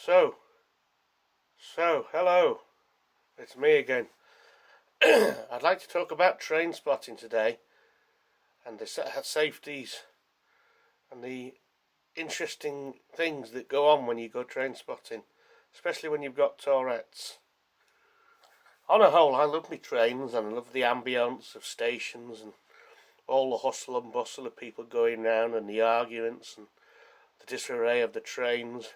So, hello, it's me again. I'd like to talk about train spotting today and the safeties and the interesting things that go on when you go train spotting, especially when you've got tourettes. On a whole, I love my trains and I love the ambience of stations and all the hustle and bustle of people going round and the arguments and the disarray of the trains.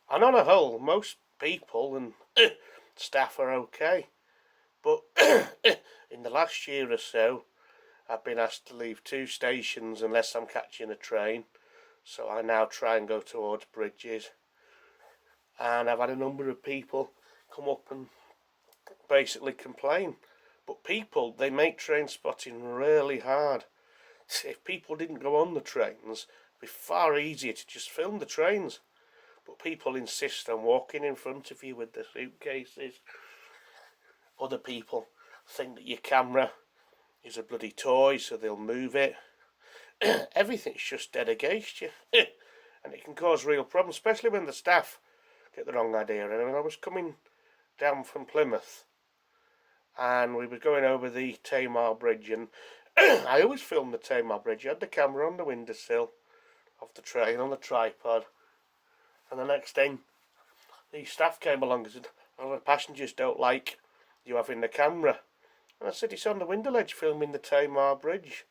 And on a whole, most people and staff are okay. But in the last year or so, I've been asked to leave 2 stations unless I'm catching a train. So I now try and go towards bridges. And I've had a number of people come up and basically complain. But people, they make train spotting really hard. If people didn't go on the trains, it'd be far easier to just film the trains. But people insist on walking in front of you with their suitcases. Other people think that your camera is a bloody toy, so they'll move it. Everything's just dead against you. And it can cause real problems, especially when the staff get the wrong idea. And when I was coming down from Plymouth, and we were going over the Tamar Bridge, and I always film the Tamar Bridge. I had the camera on the windowsill of the train on the tripod. And the next thing, the staff came along and said, "Oh, the passengers don't like you having the camera." And I said, "It's on the window ledge filming the Tamar Bridge."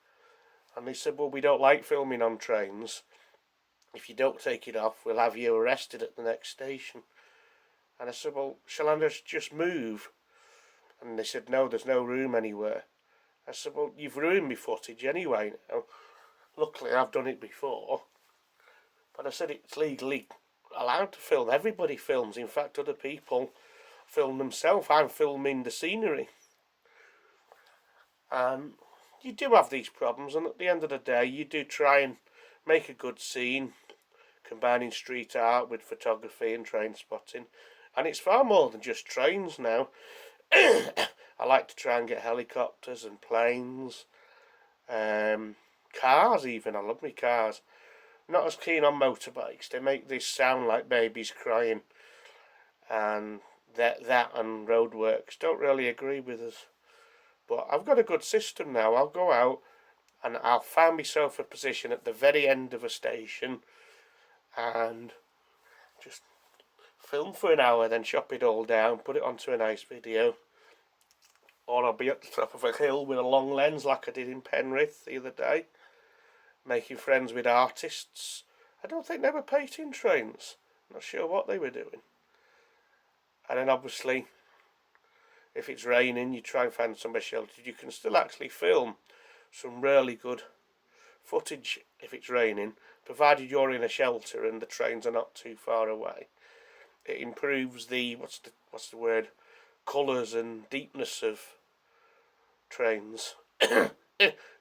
And they said, "Well, we don't like filming on trains. If you don't take it off, we'll have you arrested at the next station." And I said, "Well, shall I just move?" And they said, "No, there's no room anywhere." I said, "Well, you've ruined my footage anyway now. Luckily, I've done it before." But I said it's legally allowed to film. Everybody films. In fact, other people film themselves. I'm filming the scenery. And you do have these problems, and at the end of the day, you do try and make a good scene, combining street art with photography and train spotting. And it's far more than just trains now. I like to try and get helicopters and planes, cars even. I love my cars. Not as keen on motorbikes. They make this sound like babies crying, and that and roadworks don't really agree with us. But I've got a good system now. I'll go out and I'll find myself a position at the very end of a station and just film for an hour, then chop it all down, put it onto a nice video. Or I'll be at the top of a hill with a long lens like I did in Penrith the other day, making friends with artists. I don't think they were painting trains. Not sure what they were doing. And then obviously, if it's raining, you try and find somewhere sheltered. You can still actually film some really good footage if it's raining, provided you're in a shelter and the trains are not too far away. It improves the what's the word, colours and deepness of trains.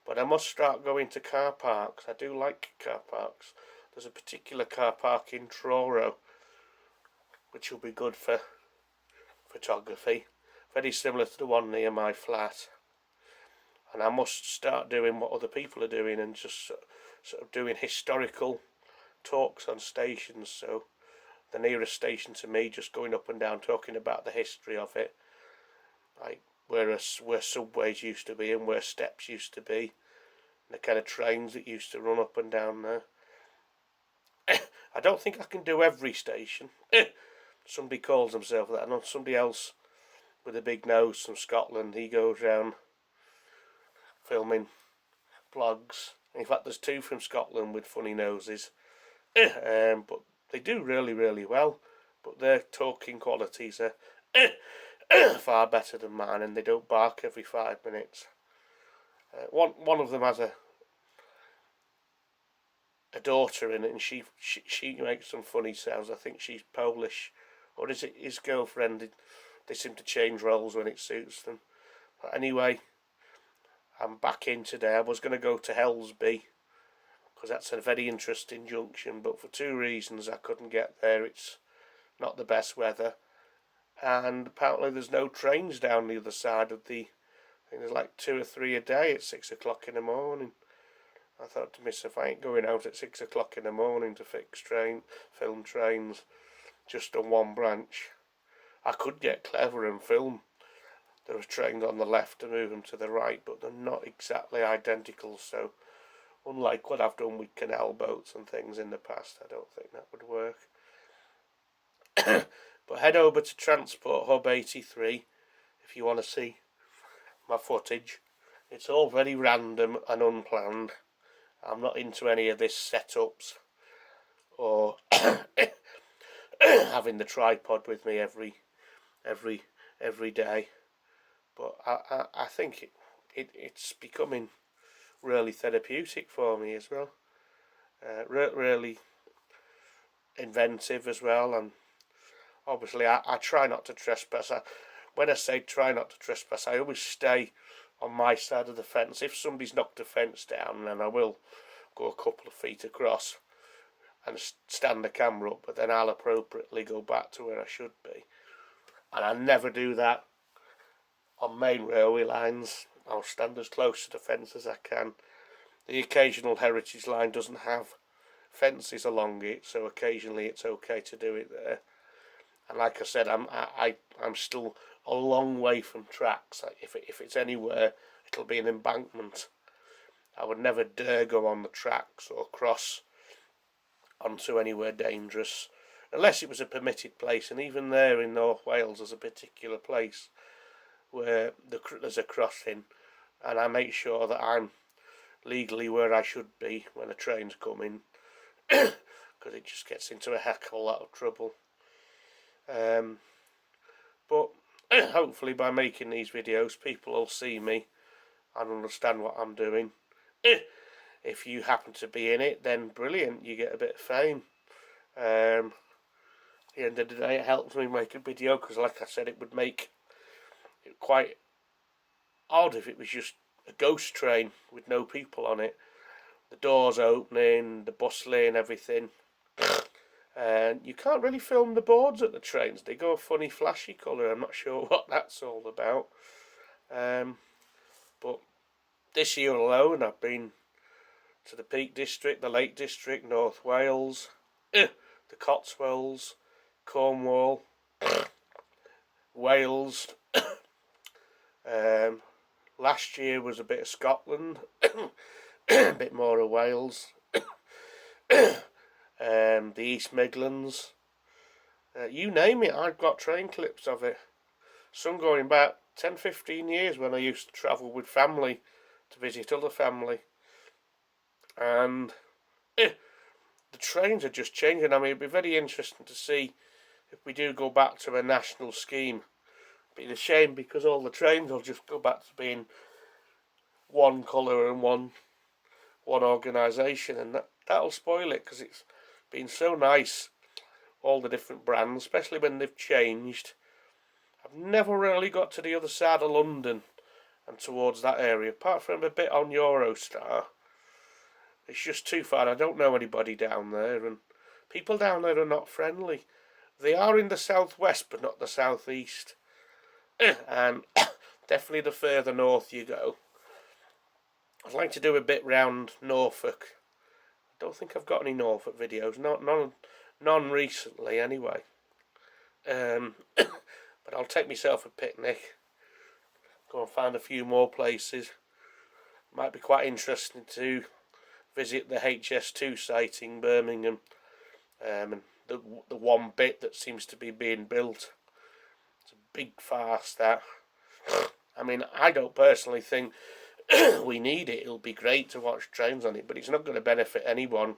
But I must start going to car parks. I do like car parks. There's a particular car park in Truro which will be good for photography. Very similar to the one near my flat. And I must start doing what other people are doing and just sort of doing historical talks on stations. So the nearest station to me, just going up and down talking about the history of it. Like where subways used to be and where steps used to be, and the kind of trains that used to run up and down there. I don't think I can do every station. Somebody calls himself that. I know somebody else with a big nose from Scotland. He goes round filming vlogs. In fact, there's 2 from Scotland with funny noses. But they do really, really well. But their talking qualities are far better than mine, and they don't bark every 5 minutes. One of them has a daughter in it, and she makes some funny sounds. I think she's Polish, or is it his girlfriend? They seem to change roles when it suits them. But anyway, I'm back in today. I was going to go to Helsby because that's a very interesting junction, but for 2 reasons I couldn't get there. It's not the best weather, and apparently there's no trains down the other side of the. I think there's like 2 or 3 a day at 6 o'clock in the morning. I thought to myself, I ain't going out at 6 o'clock in the morning to film trains. just on one branch. I could get clever and film the trains on the left and move them to the right, but they're not exactly identical, so unlike what I've done with canal boats and things in the past, I don't think that would work. But head over to Transport Hub 83 if you want to see my footage. It's all very random and unplanned. I'm not into any of this setups or having the tripod with me every day. But I think it's becoming really therapeutic for me as well. Really inventive as well, and obviously I try not to trespass. When I say try not to trespass, I always stay on my side of the fence. If somebody's knocked a fence down, then I will go a couple of feet across and stand the camera up, but then I'll appropriately go back to where I should be. And I never do that on main railway lines. I'll stand as close to the fence as I can. The occasional heritage line doesn't have fences along it, so occasionally it's okay to do it there. And like I said, I'm still a long way from tracks. If it's anywhere, it'll be an embankment. I would never dare go on the tracks or cross onto anywhere dangerous, unless it was a permitted place. And even there in North Wales, there's a particular place where there's a crossing, and I make sure that I'm legally where I should be when a train's coming, because it just gets into a heck of a lot of trouble. But hopefully by making these videos, people will see me and understand what I'm doing. If you happen to be in it, then brilliant, you get a bit of fame. At the end of the day, it helps me make a video, because like I said, it would make it quite odd if it was just a ghost train with no people on it. The doors opening, the bustling, everything. And you can't really film the boards at the trains. They go a funny flashy colour. I'm not sure what that's all about. But this year alone, I've been to the Peak District, the Lake District, North Wales, the Cotswolds, Cornwall, Wales. Last year was a bit of Scotland, a bit more of Wales. The East Midlands, you name it, I've got train clips of it. Some going back 10-15 years when I used to travel with family to visit other family. And the trains are just changing. I mean, it'd be very interesting to see if we do go back to a national scheme. It'd be a shame, because all the trains will just go back to being one colour and one organisation, and that'll spoil it, because it's been so nice, all the different brands, especially when they've changed. I've never really got to the other side of London and towards that area, apart from a bit on Eurostar. It's just too far. I don't know anybody down there, and people down there are not friendly. They are in the southwest, but not the southeast. And definitely the further north you go. I'd like to do a bit round Norfolk. I don't think I've got any Norfolk videos, none recently anyway. But I'll take myself a picnic, go and find a few more places. Might be quite interesting to visit the HS2 site in Birmingham, and the one bit that seems to be being built. It's a big farce, that. I mean, I don't personally think we need it. It'll be great to watch trains on it, but it's not going to benefit anyone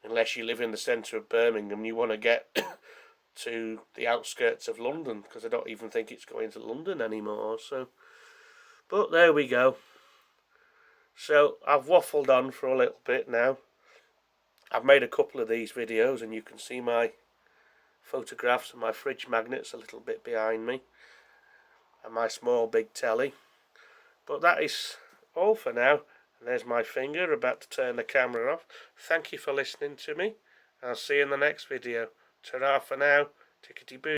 unless you live in the centre of Birmingham. You want to get to the outskirts of London, because I don't even think it's going to London anymore. So, but there we go. So I've waffled on for a little bit now. I've made a couple of these videos, and you can see my photographs and my fridge magnets a little bit behind me, and my small big telly. But that is all for now. And there's my finger about to turn the camera off. Thank you for listening to me. I'll see you in the next video. Ta-ra for now. Tickety boo.